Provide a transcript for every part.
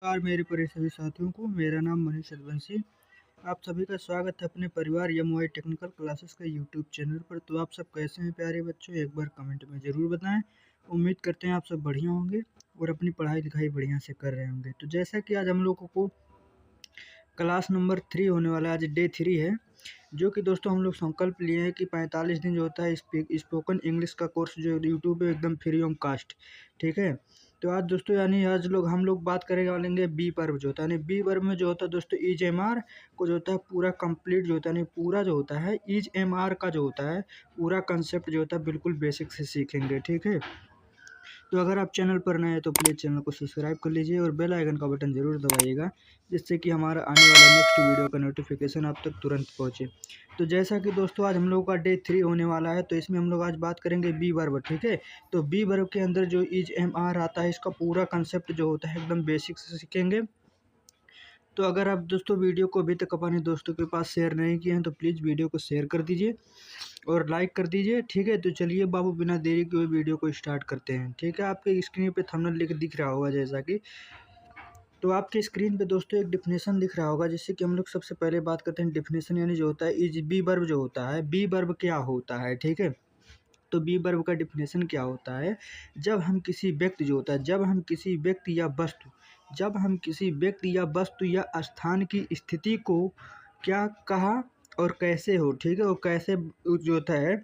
नमस्कार मेरे प्रिय सभी साथियों को। मेरा नाम मनीष यदुवंशी। आप सभी का स्वागत है अपने परिवार एम टेक्निकल क्लासेस का यूट्यूब चैनल पर। तो आप सब कैसे हैं प्यारे बच्चों, एक बार कमेंट में ज़रूर बताएं। उम्मीद करते हैं आप सब बढ़िया होंगे और अपनी पढ़ाई लिखाई बढ़िया से कर रहे होंगे। तो जैसा कि आज हम लोगों को क्लास नंबर 3 होने वाला है, आज डे 3 है, जो कि दोस्तों हम लोग संकल्प लिए हैं कि 45 दिन जो होता है स्पोकन इंग्लिश का कोर्स जो यूट्यूब पे एकदम फ्री ऑफ कास्ट, ठीक है। तो आज दोस्तों यानी आज हम लोग बात करेंगे वालेंगे बी वर्ब जो होता है, यानी बी वर्ब में जो होता है दोस्तों इज एम आर को जो होता है पूरा कंप्लीट जो होता है, यानी पूरा जो होता है इज एम आर का जो होता है पूरा कंसेप्ट जो होता है बिल्कुल बेसिक से सीखेंगे, ठीक है। तो अगर आप चैनल पर नए हैं तो प्लीज़ चैनल को सब्सक्राइब कर लीजिए और बेल आइकन का बटन ज़रूर दबाइएगा, जिससे कि हमारा आने वाला नेक्स्ट वीडियो का नोटिफिकेशन आप तक तुरंत पहुंचे। तो जैसा कि दोस्तों आज हम लोगों का डे 3 होने वाला है, तो इसमें हम लोग आज बात करेंगे बी वर्ब, ठीक है। तो बी वर्ब के अंदर जो इज एम आर आता है, इसका पूरा कंसेप्ट जो होता है एकदम बेसिक से सीखेंगे। तो अगर आप दोस्तों वीडियो को अभी तक अपने दोस्तों के पास शेयर नहीं किए हैं तो प्लीज़ वीडियो को शेयर कर दीजिए और लाइक कर दीजिए, ठीक है। तो चलिए बाबू बिना देरी के हुए वीडियो को स्टार्ट करते हैं, ठीक है। आपके स्क्रीन पे थंबनेल लिख दिख रहा होगा जैसा कि, तो आपके स्क्रीन पे दोस्तों एक डिफिनेशन दिख रहा होगा, जिससे कि हम लोग सबसे पहले बात करते हैं डिफिनेशन, यानी जो होता है इज बी वर्ब जो होता है, बी वर्ब क्या होता है, ठीक है। तो बी वर्ब का डिफिनेशन क्या होता है, जब हम किसी व्यक्ति जो होता है, जब हम किसी व्यक्ति या वस्तु, जब हम किसी व्यक्ति या वस्तु या स्थान की स्थिति को क्या कहा और कैसे हो, ठीक है, और कैसे जो होता है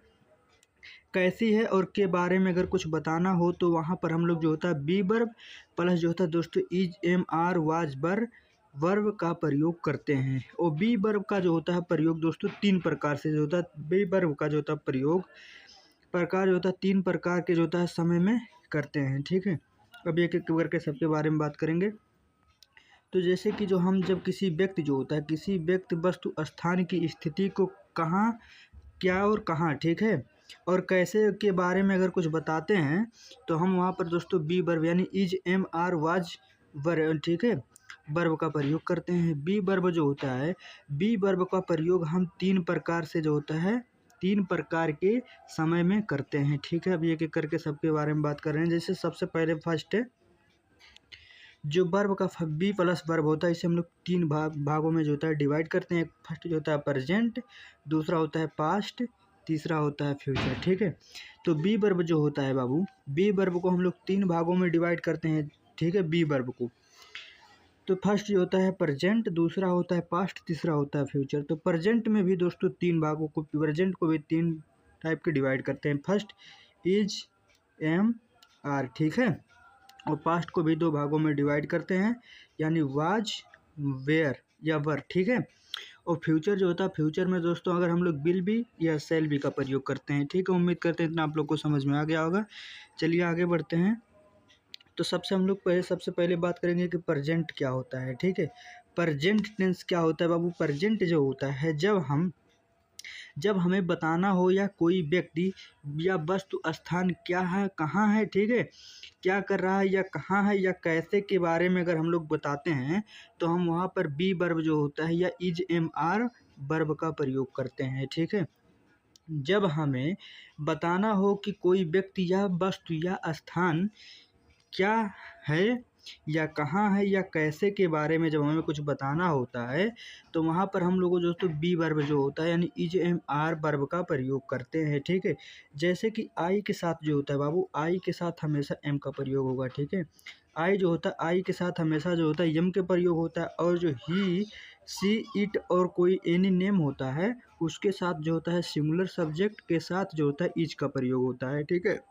कैसी है और के बारे में अगर कुछ बताना हो तो वहाँ पर हम लोग जो होता है बी वर्ब प्लस जो होता है दोस्तों इज एम आर वाज बर वर्ब का प्रयोग करते हैं। और बी वर्ब का जो होता है प्रयोग दोस्तों 3 प्रकार से जो होता है, बी वर्ब का जो होता है प्रकार जो होता है 3 प्रकार के जो होता है समय में करते हैं, ठीक है। अब एक एक करके सबके बारे में बात करेंगे। तो जैसे कि जो हम जब किसी व्यक्ति जो होता है, किसी व्यक्ति वस्तु स्थान की स्थिति को कहाँ क्या और कहाँ, ठीक है, और कैसे के बारे में अगर कुछ बताते हैं तो हम वहाँ पर दोस्तों बी वर्ब यानी is am are was verb, ठीक है, वर्ब का प्रयोग करते हैं। बी वर्ब जो होता है, बी वर्ब का प्रयोग हम 3 प्रकार से जो होता है 3 प्रकार के समय में करते हैं, ठीक है। अब एक एक करके सबके बारे में बात कर रहे हैं। जैसे सबसे पहले फर्स्ट है जो वर्ब का बी प्लस वर्ब होता है, इसे हम लोग 3 भागों में जो होता है डिवाइड करते हैं। फर्स्ट जो होता है प्रेजेंट, दूसरा होता है पास्ट, तीसरा होता है फ्यूचर, ठीक है। तो बी वर्ब जो होता है बाबू, बी वर्ब को हम लोग 3 भागों में डिवाइड करते हैं, ठीक है, बी वर्ब को। तो फर्स्ट जो होता है प्रेजेंट, दूसरा होता है पास्ट, तीसरा होता है फ्यूचर। तो प्रेजेंट में भी दोस्तों 3 भागों को, प्रेजेंट को भी 3 टाइप के डिवाइड करते हैं। फर्स्ट इज एम आर, ठीक है, और पास्ट को भी 2 भागों में डिवाइड करते हैं, यानी वाज वेयर या वर, ठीक है। और फ्यूचर जो होता है, फ्यूचर में दोस्तों अगर हम लोग विल बी या सेल बी का प्रयोग करते हैं, ठीक है। उम्मीद करते हैं इतना आप लोग को समझ में आ गया होगा। चलिए आगे बढ़ते हैं। तो सबसे पहले बात करेंगे कि प्रेजेंट क्या होता है, ठीक है। प्रेजेंट टेंस क्या होता है बाबू, प्रेजेंट जो होता है जब हमें बताना हो या कोई व्यक्ति या वस्तु स्थान क्या है कहाँ है, ठीक है, क्या कर रहा है या कहाँ है या कैसे के बारे में अगर हम लोग बताते हैं तो हम वहाँ पर बी वर्ब जो होता है या इज एम आर वर्ब का प्रयोग करते हैं, ठीक है। जब हमें बताना हो कि कोई व्यक्ति या वस्तु या स्थान क्या है या कहाँ है या कैसे के बारे में जब हमें कुछ बताना होता है तो वहाँ पर हम लोगों दोस्तों बी वर्ब जो होता है यानी इज एम आर वर्ब का प्रयोग करते हैं, ठीक है। जैसे कि आई के साथ जो होता है बाबू, आई के साथ हमेशा एम का प्रयोग होगा, ठीक है। आई जो होता है, आई के साथ हमेशा जो होता है एम के प्रयोग होता है। और जो ही सी इट और कोई एनी नेम होता है उसके साथ जो होता है सिंगुलर सब्जेक्ट के साथ जो होता है इज का प्रयोग होता है, ठीक है।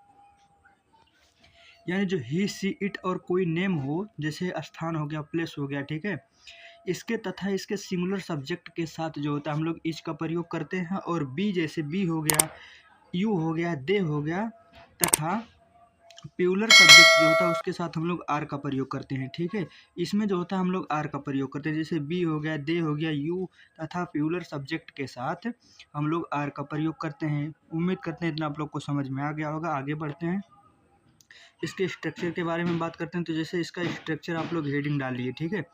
यानी जो ही सी इट और कोई नेम हो, जैसे स्थान हो गया, प्लेस हो गया, ठीक है, इसके तथा इसके सिंगुलर सब्जेक्ट के साथ जो होता है हम लोग इज का प्रयोग करते हैं। और बी जैसे बी हो गया, यू हो गया, दे हो गया, तथा प्यूलर सब्जेक्ट जो होता है उसके साथ हम लोग आर का प्रयोग करते हैं, ठीक है। इसमें जो होता है हम लोग आर का प्रयोग करते हैं, जैसे बी हो गया, दे हो गया, यू तथा प्यूलर सब्जेक्ट के साथ हम लोग आर का प्रयोग करते हैं। उम्मीद करते हैं इतना आप लोग को समझ में आ गया होगा। आगे बढ़ते हैं, इसके स्ट्रक्चर के बारे में बात करते हैं। तो जैसे इसका स्ट्रक्चर आप लोग हेडिंग डालिए, ठीक है।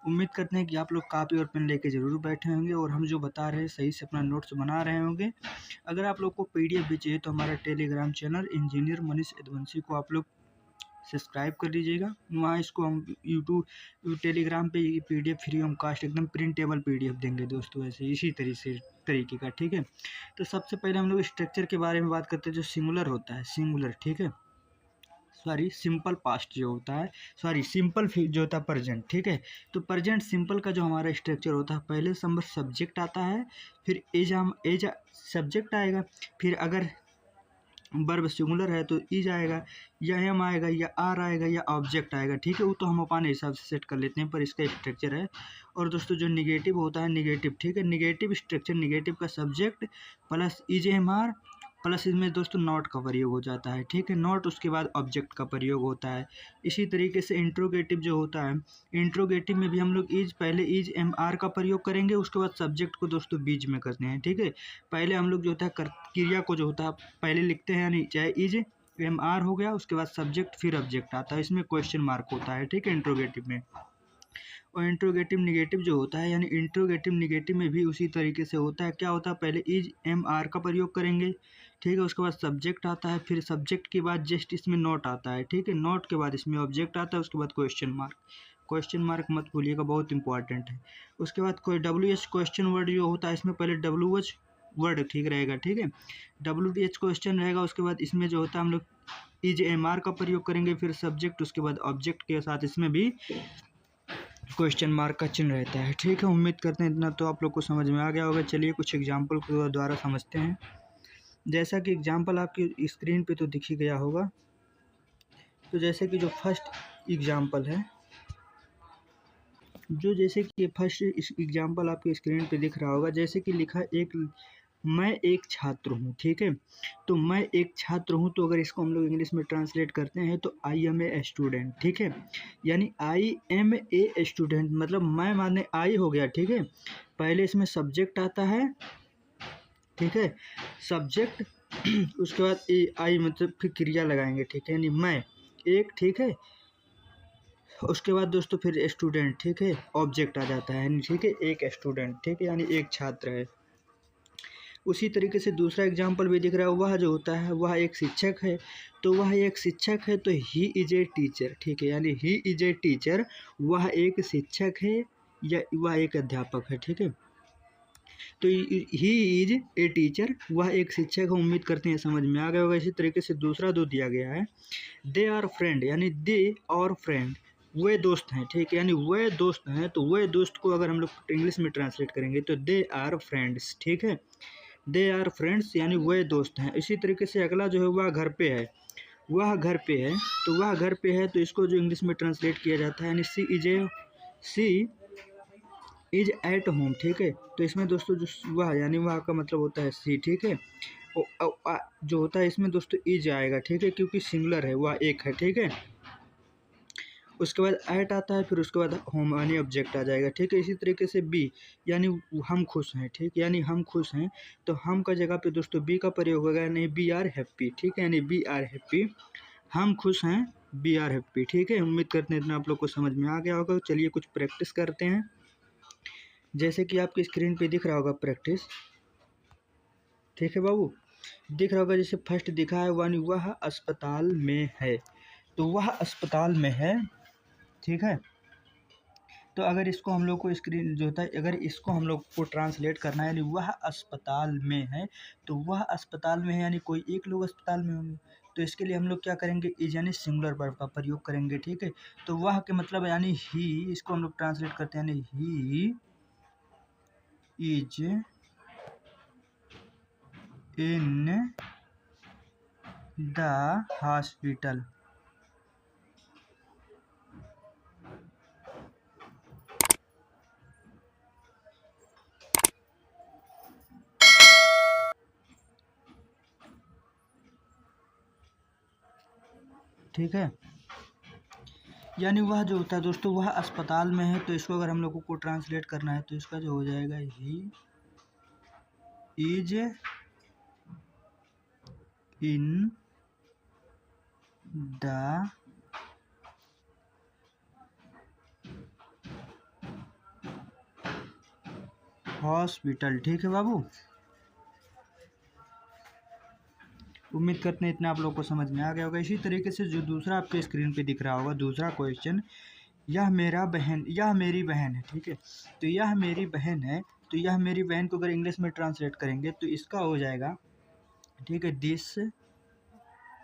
उम्मीद करते हैं कि आप लोग कापी और पेन लेके ज़रूर बैठे होंगे और हम जो बता रहे हैं सही से अपना नोट्स बना रहे होंगे। अगर आप लोग को पीडीएफ भी चाहिए तो हमारा Telegram channel engineer Manish Yaduvanshi को आप लोग सब्सक्राइब कर लीजिएगा। वहाँ इसको हम यूट्यूब टेलीग्राम पे PDF फ्री ऑफ कास्ट एकदम प्रिंटेबल PDF देंगे दोस्तों, ऐसे इसी तरीके का, ठीक है। तो सबसे पहले हम लोग स्ट्रक्चर के बारे में बात करते हैं। जो सिंगुलर होता है, सिंगुलर, ठीक है, सॉरी सिंपल पास्ट जो होता है, सॉरी सिंपल जो होता है प्रेजेंट, ठीक है। तो प्रेजेंट सिंपल का जो हमारा स्ट्रक्चर होता है, पहले नंबर सब्जेक्ट आता है, फिर एज सब्जेक्ट आएगा, फिर अगर वर्ब सिंगुलर है तो इज आएगा, या एम आएगा, या आर आएगा, या ऑब्जेक्ट आएगा, ठीक है। वो तो हम अपने हिसाब से सेट कर लेते हैं, पर इसका स्ट्रक्चर है। और दोस्तों जो निगेटिव होता है, निगेटिव, ठीक है, निगेटिव स्ट्रक्चर, निगेटिव का subject plus is am are plus इसमें दोस्तों नॉट का प्रयोग हो जाता है, ठीक है, नॉट, उसके बाद ऑब्जेक्ट का प्रयोग होता है। इसी तरीके से इंट्रोगेटिव जो होता है, इंट्रोगेटिव में भी हम लोग इज, पहले इज एम आर का प्रयोग करेंगे, उसके बाद सब्जेक्ट को दोस्तों बीच में करते हैं, ठीक है। पहले हम लोग जो होता है क्रिया को जो होता है पहले लिखते हैं, यानी चाहे इज एम आर हो गया, उसके बाद सब्जेक्ट, फिर ऑब्जेक्ट आता है, इसमें क्वेश्चन मार्क होता है, ठीक है, इंट्रोगेटिव में। और इंट्रोगेटिव निगेटिव जो होता है, यानी इंट्रोगेटिव निगेटिव में भी उसी तरीके से होता है। क्या होता है, पहले इज एम आर का प्रयोग करेंगे, ठीक है, उसके बाद सब्जेक्ट आता है, फिर सब्जेक्ट के बाद जस्ट इसमें नोट आता है, ठीक है, नोट के बाद इसमें ऑब्जेक्ट आता है, उसके बाद क्वेश्चन मार्क। क्वेश्चन मार्क मत भूलिएगा, बहुत इंपॉर्टेंट है। उसके बाद कोई WH क्वेश्चन वर्ड जो होता है, इसमें पहले WH वर्ड ठीक रहेगा, ठीक है, WH क्वेश्चन रहेगा, उसके बाद इसमें जो होता है हम लोग इज एम आर का प्रयोग करेंगे, फिर सब्जेक्ट, उसके बाद ऑब्जेक्ट के साथ इसमें भी क्वेश्चन मार्क का चिन्ह रहता है, ठीक है। उम्मीद करते हैं इतना तो आप लोग को समझ में आ गया होगा। चलिए कुछ एग्जाम्पल के द्वारा समझते हैं। जैसा कि एग्जाम्पल आपकी स्क्रीन पे तो दिख ही गया होगा। तो जैसे कि जो फर्स्ट एग्जाम्पल है, जैसे कि फर्स्ट एग्जाम्पल आपकी स्क्रीन पे दिख रहा होगा, जैसे कि लिखा मैं एक छात्र हूँ, ठीक है। तो मैं एक छात्र हूँ, तो अगर इसको हम लोग इंग्लिश में ट्रांसलेट करते हैं तो आई एम ए स्टूडेंट, ठीक है, यानी आई एम ए स्टूडेंट, मतलब मैं माने आई हो गया, ठीक है। पहले इसमें सब्जेक्ट आता है, ठीक है, सब्जेक्ट उसके बाद ए आई, मतलब फिर क्रिया लगाएंगे, ठीक है, यानी मैं एक, ठीक है, उसके बाद दोस्तों फिर स्टूडेंट, ठीक है, ऑब्जेक्ट आ जाता है, ठीक है, एक स्टूडेंट, ठीक है, यानी एक छात्र है। उसी तरीके से दूसरा एग्जाम्पल भी दिख रहा है, वह जो होता है वह एक शिक्षक है, तो वह एक शिक्षक है, तो ही इज ए टीचर, ठीक है, यानी ही इज ए टीचर, वह एक शिक्षक है या वह एक अध्यापक है, ठीक है। तो ही इज ए टीचर, वह एक शिक्षक है। उम्मीद करते हैं समझ में आ गया होगा। इसी तरीके से दूसरा दो दिया गया है, दे आर फ्रेंड, यानी दे और फ्रेंड, वे दोस्त हैं, ठीक है, यानी वे दोस्त हैं, तो वे दोस्त को अगर हम लोग इंग्लिश में ट्रांसलेट करेंगे तो दे आर फ्रेंड्स, ठीक है, दे आर फ्रेंड्स, यानी वे दोस्त हैं। इसी तरीके से अगला जो है वह घर पे है, वह घर पे है, तो वह घर पे है, तो इसको जो इंग्लिश में ट्रांसलेट किया जाता है, यानी सी इज एट होम, ठीक है। तो इसमें दोस्तों जो वह, यानी वह का मतलब होता है सी, ठीक है, जो होता है इसमें दोस्तों इज आएगा, ठीक है, क्योंकि सिंगुलर है, वह एक है, ठीक है। उसके बाद एट आता है, फिर उसके बाद होम यानी ऑब्जेक्ट आ जाएगा, ठीक है। इसी तरीके से बी, यानी हम खुश हैं, ठीक, यानी हम खुश हैं, तो हम का जगह पे दोस्तों बी का प्रयोग होगा, यानी बी आर हैप्पी, ठीक है, यानी बी आर हैप्पी, हम खुश हैं, बी आर हैप्पी, ठीक है। उम्मीद करते हैं इतना आप लोग को समझ में आ गया होगा। चलिए कुछ प्रैक्टिस करते हैं। जैसे कि आपकी स्क्रीन पे दिख रहा होगा प्रैक्टिस, ठीक है बाबू, दिख रहा होगा। जैसे फर्स्ट दिखा है वह अस्पताल में है, तो वह अस्पताल में है, ठीक है। तो अगर इसको हम लोग को स्क्रीन जो होता है, अगर इसको हम लोग को ट्रांसलेट करना है, यानी वह अस्पताल में है, तो वह अस्पताल में है, यानी कोई एक लोग अस्पताल में होंगे, तो इसके लिए हम लोग क्या करेंगे, इज यानी सिंगुलर वर्ब का प्रयोग करेंगे, ठीक है। तो वह के मतलब यानी ही, इसको हम लोग ट्रांसलेट करते हैं, यानी he is in the hospital, ठीक है। यानी वह जो होता है दोस्तों वह अस्पताल में है, तो इसको अगर हम लोगों को ट्रांसलेट करना है तो इसका जो हो जाएगा, he is in the hospital, ठीक है बाबू। उम्मीद करते हैं इतना आप लोग को समझ में आ गया होगा। इसी तरीके से जो दूसरा आपके स्क्रीन पे दिख रहा होगा दूसरा क्वेश्चन, यह मेरी बहन है, ठीक है। तो यह मेरी बहन है, तो यह मेरी बहन को अगर इंग्लिश में ट्रांसलेट करेंगे तो इसका हो जाएगा, ठीक है, दिस।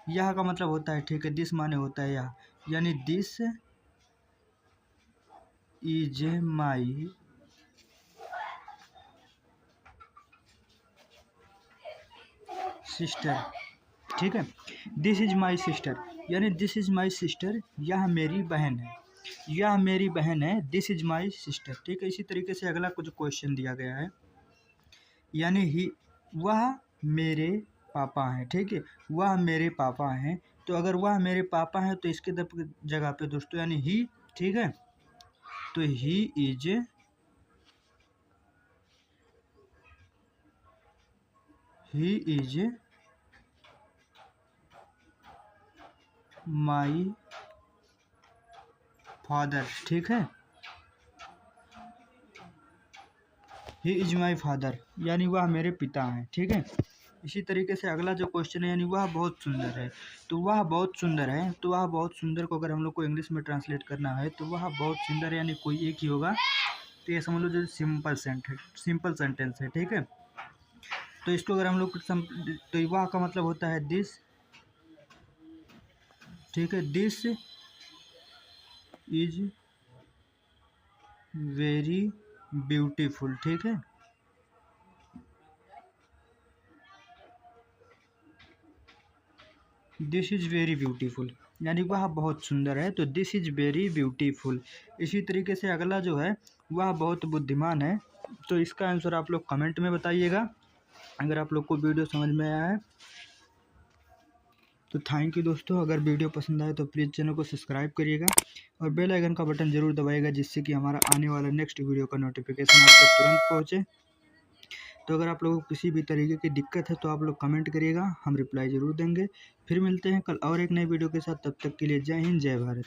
यह का मतलब होता है, ठीक है, दिस माने होता है यह, यानी दिस इज माई सिस्टर, ठीक है। दिस इज माई सिस्टर, यानी दिस इज माई सिस्टर, यह मेरी बहन है, यह मेरी बहन है, दिस इज माई सिस्टर, ठीक है। इसी तरीके से अगला कुछ क्वेश्चन दिया गया है, यानी ही वह मेरे पापा हैं, ठीक है, वह मेरे पापा हैं। तो अगर वह मेरे पापा हैं तो इसके जगह पे दोस्तों यानी ही, ठीक है, तो ही इज माई फादर, ठीक है, ही इज माई फादर, यानी वह मेरे पिता हैं, ठीक है। इसी तरीके से अगला जो क्वेश्चन है, यानी वह बहुत सुंदर है, तो वह बहुत सुंदर है, तो वह बहुत सुंदर को अगर हम लोग को इंग्लिश में ट्रांसलेट करना है तो वह बहुत सुंदर है, यानी कोई एक ही होगा। तो ये समझ लो जो सिंपल सेंटेंस है, ठीक है। तो इसको अगर हम लोग तो वह का मतलब होता है दिस, ठीक है, दिस इज वेरी ब्यूटीफुल, ठीक है। दिस इज़ वेरी ब्यूटीफुल, यानी वह बहुत सुंदर है, तो दिस इज़ वेरी ब्यूटीफुल। इसी तरीके से अगला जो है वह बहुत बुद्धिमान है, तो इसका आंसर आप लोग कमेंट में बताइएगा। अगर आप लोग को वीडियो समझ में आया है तो थैंक यू दोस्तों। अगर वीडियो पसंद आए तो प्लीज़ चैनल को सब्सक्राइब करिएगा और बेल आइकन का बटन ज़रूर दबाइएगा, जिससे कि हमारा आने वाला नेक्स्ट वीडियो का नोटिफिकेशन आप तक तुरंत पहुँचे। तो अगर आप लोगों को किसी भी तरीके की दिक्कत है तो आप लोग कमेंट करिएगा, हम रिप्लाई ज़रूर देंगे। फिर मिलते हैं कल और एक नए वीडियो के साथ, तब तक के लिए जय हिंद, जय भारत।